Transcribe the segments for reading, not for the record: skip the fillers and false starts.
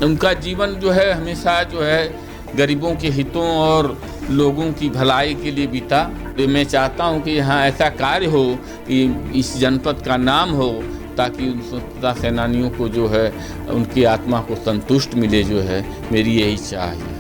उनका जीवन जो है हमेशा जो है गरीबों के हितों और लोगों की भलाई के लिए बीता। तो मैं चाहता हूं कि यहाँ ऐसा कार्य हो कि इस जनपद का नाम हो, ताकि उन स्वतंत्रता सेनानियों को जो है उनकी आत्मा को संतुष्ट मिले, जो है मेरी यही चाह है।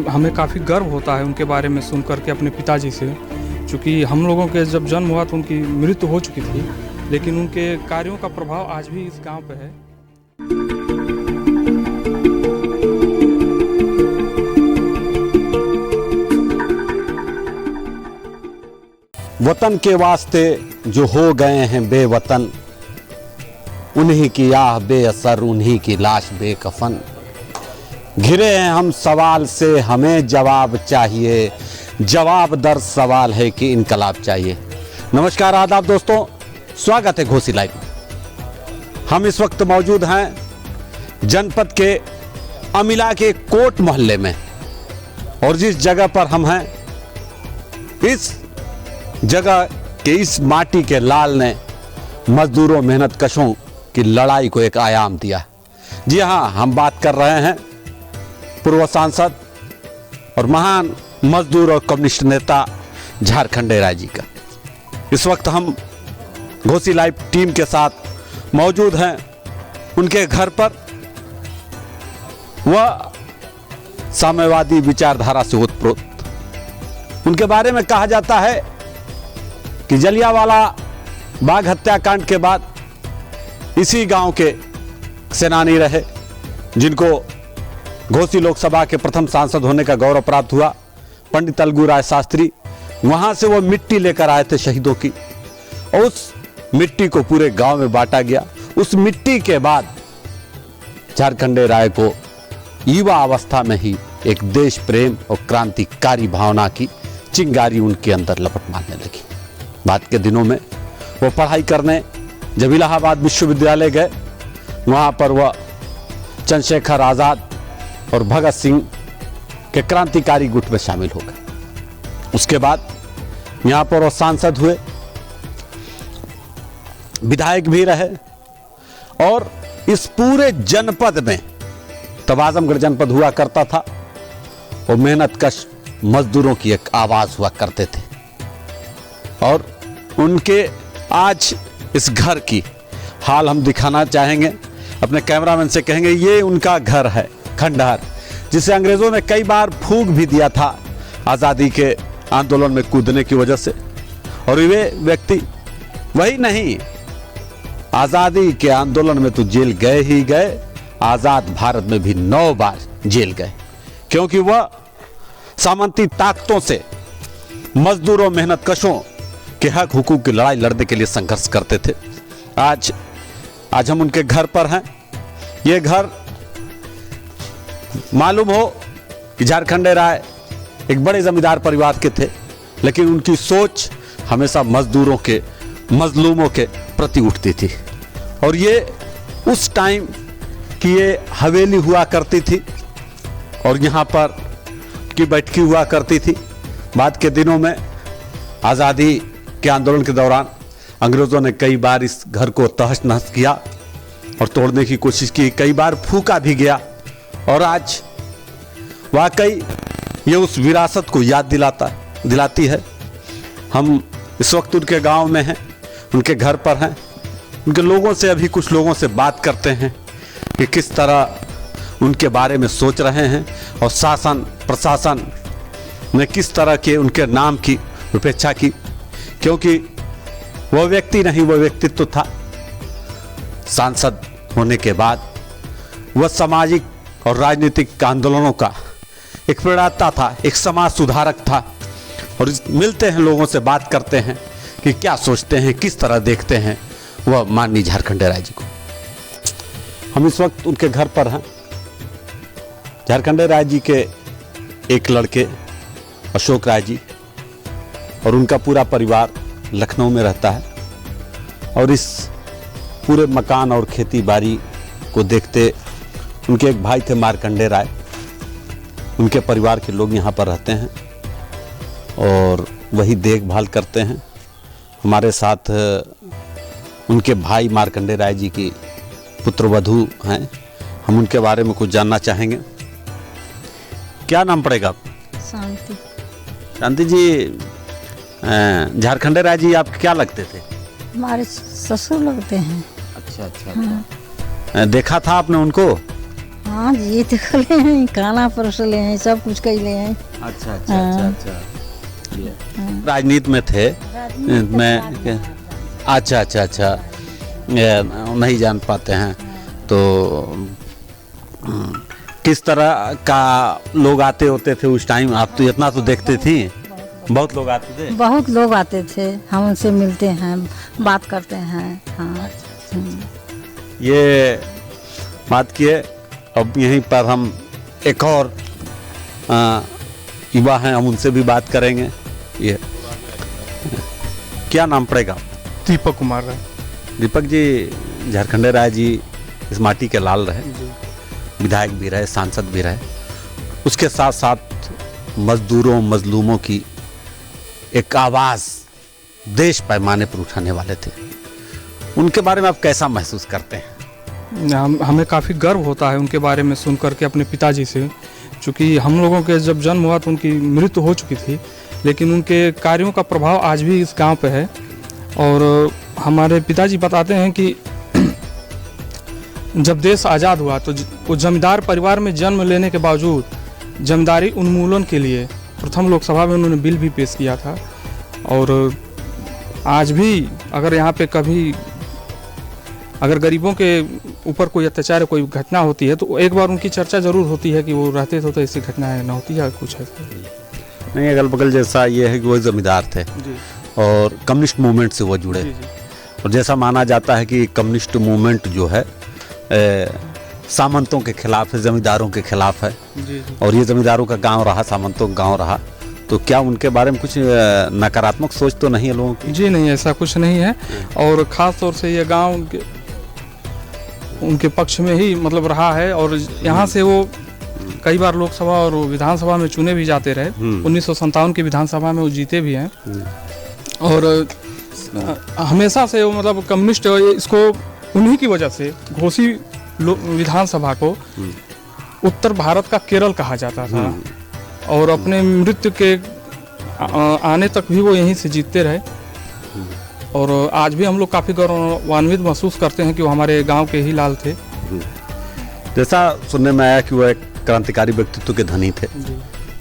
हमें काफ़ी गर्व होता है उनके बारे में सुन करके अपने पिताजी से, क्योंकि हम लोगों के जब जन्म हुआ तो उनकी मृत्यु हो चुकी थी, लेकिन उनके कार्यों का प्रभाव आज भी इस गांव पे है। वतन के वास्ते जो हो गए हैं बेवतन, उन्हीं की आह बेअसर, उन्हीं की लाश बेकफन। घिरे हैं हम सवाल से, हमें जवाब चाहिए, जवाब दर सवाल है कि इनकलाब चाहिए। नमस्कार आदाब दोस्तों, स्वागत है घोसी लाइव में। हम इस वक्त मौजूद हैं जनपद के अमिला के कोट मोहल्ले में, और जिस जगह पर हम हैं, इस जगह के इस माटी के लाल ने मजदूरों मेहनत कशों की लड़ाई को एक आयाम दिया। जी हाँ, हम बात कर रहे हैं पूर्व सांसद और महान मजदूर और कम्युनिस्ट नेता झारखंडे राय जी का। इस वक्त हम घोसी लाइव टीम के साथ मौजूद हैं उनके घर पर। वह साम्यवादी विचारधारा से ओतप्रोत। उनके बारे में कहा जाता है कि जलियांवाला बाग हत्याकांड के बाद इसी गांव के सेनानी रहे, जिनको घोसी लोकसभा के प्रथम सांसद होने का गौरव प्राप्त हुआ। पंडित अलगू राय शास्त्री वहां से वो मिट्टी लेकर आए थे शहीदों की, और उस मिट्टी को पूरे गांव में बांटा गया। उस मिट्टी के बाद झारखंडे राय को युवा अवस्था में ही एक देश प्रेम और क्रांतिकारी भावना की चिंगारी उनके अंदर लपट मारने लगी। बाद के दिनों में वो पढ़ाई करने जब इलाहाबाद विश्वविद्यालय गए, वहाँ पर वह चंद्रशेखर आज़ाद और भगत सिंह के क्रांतिकारी गुट में शामिल हो गए। उसके बाद यहाँ पर वो सांसद हुए, विधायक भी रहे, और इस पूरे जनपद में, तब आजमगढ़ जनपद हुआ करता था, वो मेहनतकश मजदूरों की एक आवाज हुआ करते थे। और उनके आज इस घर की हाल हम दिखाना चाहेंगे। अपने कैमरामैन से कहेंगे ये उनका घर है, खंडहर, जिसे अंग्रेजों ने कई बार फूंक भी दिया था आज़ादी के आंदोलन में कूदने की वजह से। और वे व्यक्ति वही नहीं, आज़ादी के आंदोलन में तो जेल गए ही गए, आज़ाद भारत में भी 9 बार जेल गए, क्योंकि वह सामंती ताकतों से मजदूरों मेहनतकशों के हक हुकूक की लड़ाई लड़ने के लिए संघर्ष करते थे। आज हम उनके घर पर हैं। ये घर, मालूम हो कि झारखंडे राय एक बड़े जमींदार परिवार के थे, लेकिन उनकी सोच हमेशा मजदूरों के, मजलूमों के प्रति उठती थी। और ये उस टाइम की ये हवेली हुआ करती थी, और यहाँ पर की बैठकी हुआ करती थी। बाद के दिनों में आज़ादी के आंदोलन के दौरान अंग्रेज़ों ने कई बार इस घर को तहस नहस किया और तोड़ने की कोशिश की, कई बार फूका भी गया। और आज वाकई ये उस विरासत को याद दिलाती है। हम इस वक्त उनके गांव में हैं, उनके घर पर हैं। उनके लोगों से, अभी कुछ लोगों से बात करते हैं कि किस तरह उनके बारे में सोच रहे हैं, और शासन प्रशासन ने किस तरह के उनके नाम की उपेक्षा की, क्योंकि वह व्यक्ति नहीं, वह व्यक्तित्व था। सांसद होने के बाद वह सामाजिक और राजनीतिक आंदोलनों का एक प्रेरणाता था, एक समाज सुधारक था। और मिलते हैं, लोगों से बात करते हैं कि क्या सोचते हैं, किस तरह देखते हैं वह माननीय झारखंडे राय जी को। हम इस वक्त उनके घर पर हैं। झारखंडे राय जी के एक लड़के अशोक राय जी और उनका पूरा परिवार लखनऊ में रहता है, और इस पूरे मकान और खेती बाड़ी को देखते उनके एक भाई थे मार्कंडे राय, उनके परिवार के लोग यहाँ पर रहते हैं और वही देखभाल करते हैं। हमारे साथ उनके भाई मार्कंडे राय जी की पुत्रवधू हैं, हम उनके बारे में कुछ जानना चाहेंगे। क्या नाम पड़ेगा? शांति। शांति जी, झारखंडे राय जी आपके क्या लगते थे? हमारे ससुर लगते हैं। अच्छा अच्छा। देखा था आपने उनको? हाँ जी, देखले हैं, खाना परोसले हैं, सब कुछ कैले हैं। अच्छा अच्छा अच्छा अच्छा। राजनीति में थे? मैं अच्छा अच्छा अच्छा, नहीं जान पाते हैं। तो किस तरह का लोग आते होते थे उस टाइम? आप तो इतना तो देखते थी, बहुत लोग आते थे। बहुत लोग आते थे, हम उनसे मिलते हैं, बात करते हैं। हाँ। ये बात किए। अब यहीं पर हम एक और युवा हैं, हम उनसे भी बात करेंगे। ये क्या नाम पड़ेगा? दीपक कुमार राय। दीपक जी, झारखंडे राय जी इस माटी के लाल रहे, विधायक भी रहे, सांसद भी रहे, उसके साथ साथ मजदूरों मजलूमों की एक आवाज़ देश पैमाने पर उठाने वाले थे। उनके बारे में आप कैसा महसूस करते हैं? हमें काफ़ी गर्व होता है उनके बारे में सुन करके अपने पिताजी से, क्योंकि हम लोगों के जब जन्म हुआ तो उनकी मृत्यु हो चुकी थी, लेकिन उनके कार्यों का प्रभाव आज भी इस गांव पे है। और हमारे पिताजी बताते हैं कि जब देश आज़ाद हुआ तो वो जमींदार परिवार में जन्म लेने के बावजूद जमींदारी उन्मूलन के लिए प्रथम लोकसभा में उन्होंने बिल भी पेश किया था। और आज भी अगर यहाँ पे कभी अगर गरीबों के ऊपर कोई अत्याचार कोई घटना होती है तो एक बार उनकी चर्चा ज़रूर होती है कि वो रहते थे तो ऐसी घटनाएं न होती है कुछ ऐसा नहीं। अगल बगल जैसा ये है कि वो जमींदार थे और कम्युनिस्ट मूवमेंट से वो जुड़े। और जैसा माना जाता है कि कम्युनिस्ट मूवमेंट जो है सामंतों के खिलाफ है, जमींदारों के खिलाफ है। और ये जमींदारों का गांव रहा, सामंतों का गांव रहा। तो क्या उनके बारे में कुछ नकारात्मक सोच तो नहीं है लोगों की? जी नहीं, ऐसा कुछ नहीं है। और ख़ास तौर से ये गांव उनके पक्ष में ही मतलब रहा है। और यहाँ से वो कई बार लोकसभा और विधानसभा में चुने भी जाते रहे। 1957 की विधानसभा में वो जीते भी हैं। और हमेशा से वो मतलब कम्युनिस्ट इसको उन्हीं की वजह से घोसी विधानसभा को उत्तर भारत का केरल कहा जाता था। और अपने मृत्यु के आने तक भी वो यहीं से जीतते रहे। और आज भी हम लोग काफ़ी गौरवान्वित महसूस करते हैं कि वो हमारे गांव के ही लाल थे। जैसा सुनने में आया कि वो एक क्रांतिकारी व्यक्तित्व के धनी थे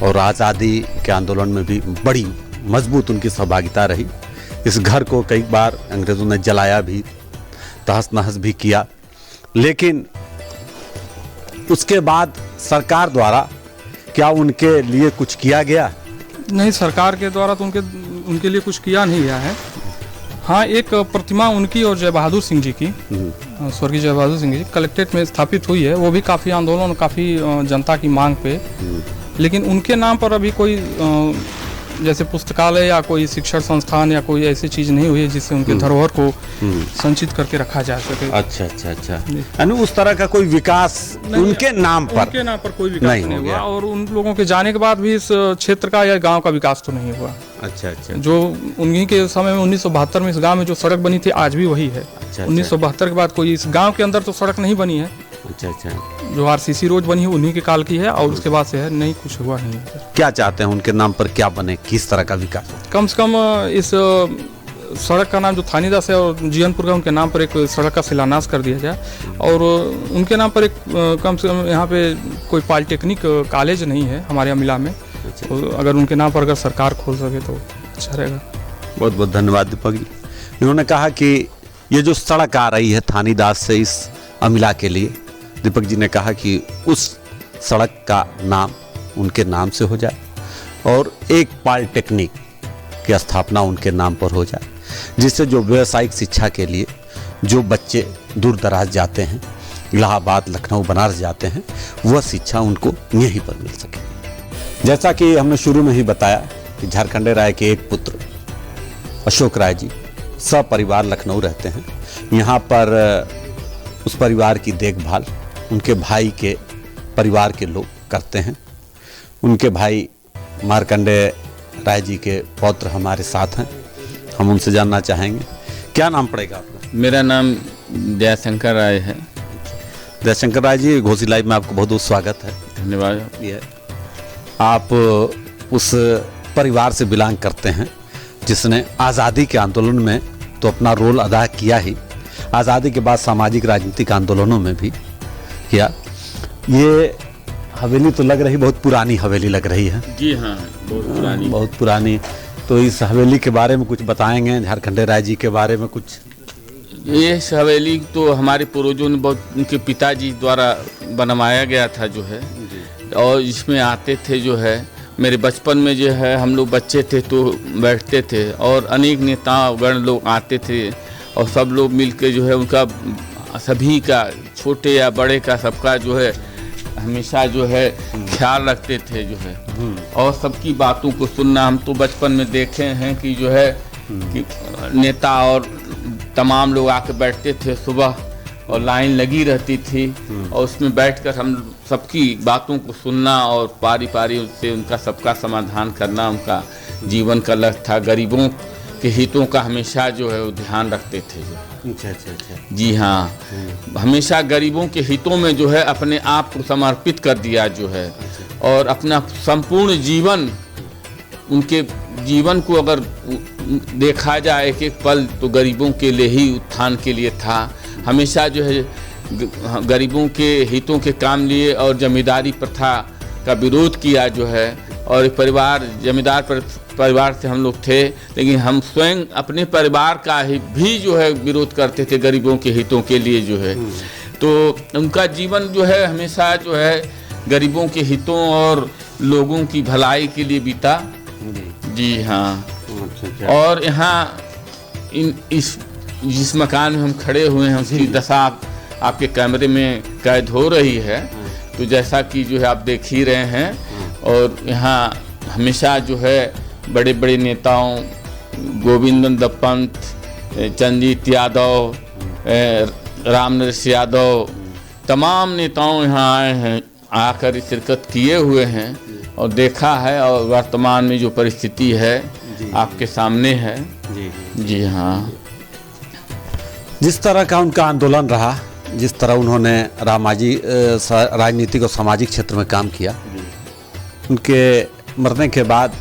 और आज़ादी के आंदोलन में भी बड़ी मजबूत उनकी सहभागिता रही। इस घर को कई बार अंग्रेज़ों ने जलाया भी, तहस नहस भी किया, लेकिन उसके बाद सरकार द्वारा क्या उनके लिए कुछ किया गया? नहीं, सरकार के द्वारा तो उनके लिए कुछ किया नहीं गया है। हाँ, एक प्रतिमा उनकी और जय बहादुर सिंह जी की, स्वर्गीय जय बहादुर सिंह जी, कलेक्ट्रेट में स्थापित हुई है। वो भी काफ़ी आंदोलन, काफ़ी जनता की मांग पे। लेकिन उनके नाम पर अभी कोई जैसे पुस्तकालय या कोई शिक्षण संस्थान या कोई ऐसी चीज़ नहीं हुई है जिससे उनके धरोहर को संचित करके रखा जा सके। अच्छा अच्छा अच्छा। यानी उस तरह का कोई विकास उनके नाम पर कोई विकास नहीं हुआ। और उन लोगों के जाने के बाद भी इस क्षेत्र का या गांव का विकास तो नहीं हुआ। अच्छा अच्छा। जो उन्हीं के समय में 1972 में इस गांव में जो सड़क बनी थी आज भी वही है। 1972 के बाद कोई इस गांव के अंदर तो सड़क नहीं बनी है। अच्छा अच्छा। जो RCC रोड बनी है उन्हीं के काल की है और उसके बाद से है, नहीं कुछ हुआ नहीं है। क्या चाहते हैं उनके नाम पर क्या बने, किस तरह का विकास हो? कम से कम इस सड़क का नाम जो थानीदास है और जीवनपुर का, उनके नाम पर एक सड़क का शिलान्यास कर दिया जाए। और उनके नाम पर एक कम से कम यहाँ पे कोई पॉलिटेक्निक कॉलेज नहीं है हमारे अमिला में। तो अगर उनके नाम पर अगर सरकार खोल सके तो अच्छा रहेगा। बहुत बहुत धन्यवाद दीपक जी। इन्होंने कहा कि ये जो सड़क आ रही है थानीदास से इस अमिला के लिए, दीपक जी ने कहा कि उस सड़क का नाम उनके नाम से हो जाए और एक पॉलिटेक्निक की स्थापना उनके नाम पर हो जाए, जिससे जो व्यावसायिक शिक्षा के लिए जो बच्चे दूर दराज जाते हैं, इलाहाबाद, लखनऊ, बनारस जाते हैं, वह शिक्षा उनको यहीं पर मिल सके। जैसा कि हमने शुरू में ही बताया कि झारखंडे राय के एक पुत्र अशोक राय जी सपरिवार लखनऊ रहते हैं। यहाँ पर उस परिवार की देखभाल उनके भाई के परिवार के लोग करते हैं। उनके भाई मार्कंडे राय जी के पौत्र हमारे साथ हैं, हम उनसे जानना चाहेंगे। क्या नाम पड़ेगा आपका? मेरा नाम जयशंकर राय है। दयाशंकर राय जी, घोसी लाइव में आपको बहुत बहुत स्वागत है। धन्यवाद। ये आप उस परिवार से बिलोंग करते हैं जिसने आज़ादी के आंदोलन में तो अपना रोल अदा किया ही, आज़ादी के बाद सामाजिक राजनीतिक आंदोलनों में भी किया। ये हवेली तो लग रही बहुत पुरानी हवेली लग रही है। जी हाँ, बहुत पुरानी। तो इस हवेली के बारे में कुछ बताएंगे, झारखंडे राय जी के बारे में कुछ? ये हवेली तो हमारे पूर्वजों ने बहुत, उनके पिताजी द्वारा बनवाया गया था जो है, और इसमें आते थे जो है, मेरे बचपन में जो है हम लोग बच्चे थे तो बैठते थे और अनेक नेता गण लोग आते थे और सब लोग मिलकर जो है उनका, सभी का, छोटे या बड़े का, सबका जो है हमेशा जो है ख्याल रखते थे जो है, और सबकी बातों को सुनना। हम तो बचपन में देखे हैं कि जो है कि नेता और तमाम लोग आके बैठते थे सुबह और लाइन लगी रहती थी और उसमें बैठकर हम सबकी बातों को सुनना और पारी पारी से उनका सबका समाधान करना उनका जीवन का लक्ष्य था। गरीबों के हितों का हमेशा जो है वो ध्यान रखते थे जो। अच्छा। जी हाँ, हमेशा गरीबों के हितों में जो है अपने आप को समर्पित कर दिया जो है, और अपना संपूर्ण जीवन, उनके जीवन को अगर देखा जाए एक एक पल तो गरीबों के लिए ही, उत्थान के लिए था। हमेशा जो है गरीबों के हितों के काम लिए और जमींदारी प्रथा का विरोध किया जो है, और परिवार, जमींदार परिवार से हम लोग थे, लेकिन हम स्वयं अपने परिवार का ही भी जो है विरोध करते थे गरीबों के हितों के लिए जो है। तो उनका जीवन जो है हमेशा जो है गरीबों के हितों और लोगों की भलाई के लिए बीता। जी हाँ। और यहाँ इस जिस मकान में हम खड़े हुए हैं उसकी दशा आपके कैमरे में कैद हो रही है, तो जैसा कि जो है आप देख ही रहे हैं। और यहाँ हमेशा जो है बड़े बड़े नेताओं, गोविंद दत्त, चंद्रजीत यादव, रामनरेश यादव, तमाम नेताओं यहाँ आए हैं, आकर शिरकत किए हुए हैं और देखा है, और वर्तमान में जो परिस्थिति है आपके सामने है। जी हाँ। जिस तरह का उनका आंदोलन रहा, जिस तरह उन्होंने राजनीतिक और सामाजिक क्षेत्र में काम किया, उनके मरने के बाद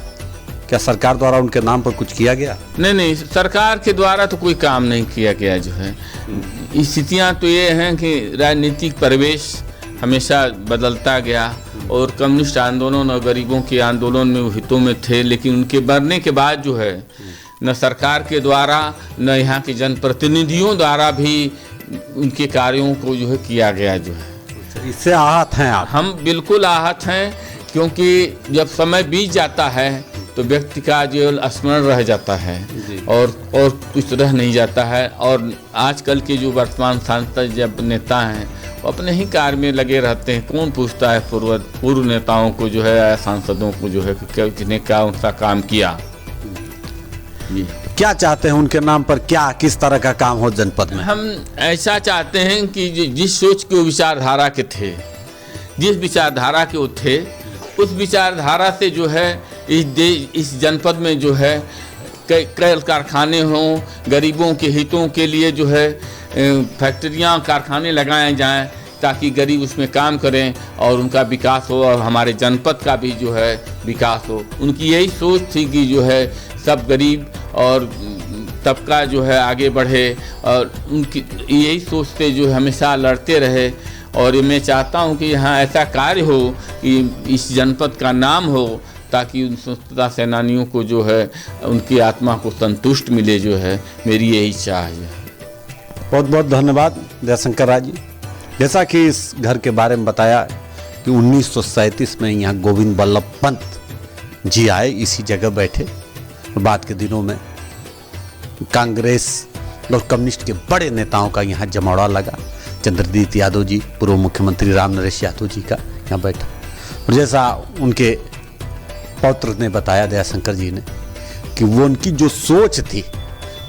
क्या सरकार द्वारा उनके नाम पर कुछ किया गया? नहीं, सरकार के द्वारा तो कोई काम नहीं किया गया जो है। स्थितियाँ तो ये हैं कि राजनीतिक परिवेश हमेशा बदलता गया, और कम्युनिस्ट आंदोलन और गरीबों के आंदोलन में वो हितों में थे, लेकिन उनके मरने के बाद जो है न सरकार के द्वारा न यहाँ के जनप्रतिनिधियों द्वारा भी उनके कार्यों को जो है किया गया जो है। इससे आहत हैं आप? हम बिल्कुल आहत हैं, क्योंकि जब समय बीत जाता है तो व्यक्ति का जीवन स्मरण रह जाता है और कुछ रह नहीं जाता है। और आजकल के जो वर्तमान सांसद जब नेता हैं वो अपने ही कार्य में लगे रहते हैं। कौन पूछता है पूर्व नेताओं को जो है, सांसदों को जो है, किसने क्या उनका काम किया। क्या चाहते हैं उनके नाम पर, क्या किस तरह का काम हो जनपद में? हम ऐसा चाहते हैं कि जिस सोच के विचारधारा के थे, जिस विचारधारा के वो थे, उस विचारधारा से जो है इस जनपद में जो है कई कारखाने हों, गरीबों के हितों के लिए जो है फैक्ट्रियां, कारखाने लगाए जाएं, ताकि गरीब उसमें काम करें और उनका विकास हो और हमारे जनपद का भी जो है विकास हो। उनकी यही सोच थी कि जो है सब गरीब और तबका जो है आगे बढ़े, और उनकी यही सोच से जो हमेशा लड़ते रहे। और मैं चाहता हूं कि यहाँ ऐसा कार्य हो कि इस जनपद का नाम हो, ताकि उन स्वतंत्रता सेनानियों को जो है उनकी आत्मा को संतुष्ट मिले जो है, मेरी यही चाह है। बहुत बहुत धन्यवाद दयाशंकर राय जी। जैसा कि इस घर के बारे में बताया कि 1937 में यहाँ गोविंद बल्लभ पंत जी आए, इसी जगह बैठे, और बाद के दिनों में कांग्रेस और कम्युनिस्ट के बड़े नेताओं का यहाँ जमावड़ा लगा। चंद्रजीत यादव जी, पूर्व मुख्यमंत्री रामनरेश यादव जी का यहाँ बैठा। और जैसा उनके पौत्र ने बताया, दयाशंकर जी ने, कि वो उनकी जो सोच थी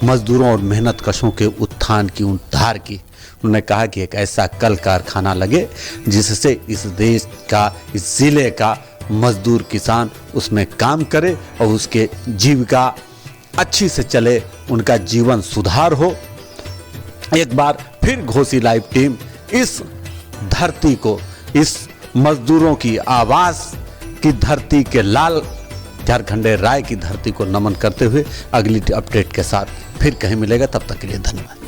मजदूरों और मेहनत कशों के उत्थान की, उद्धार की, उन्होंने कहा कि एक ऐसा कल कारखाना लगे जिससे इस देश का, इस ज़िले का मजदूर किसान उसमें काम करे और उसके जीविका अच्छी से चले, उनका जीवन सुधार हो। एक बार फिर घोसी लाइव टीम इस धरती को, इस मजदूरों की आवाज की धरती के लाल झारखंडे राय की धरती को नमन करते हुए अगली अपडेट के साथ फिर कहीं मिलेगा। तब तक के लिए धन्यवाद।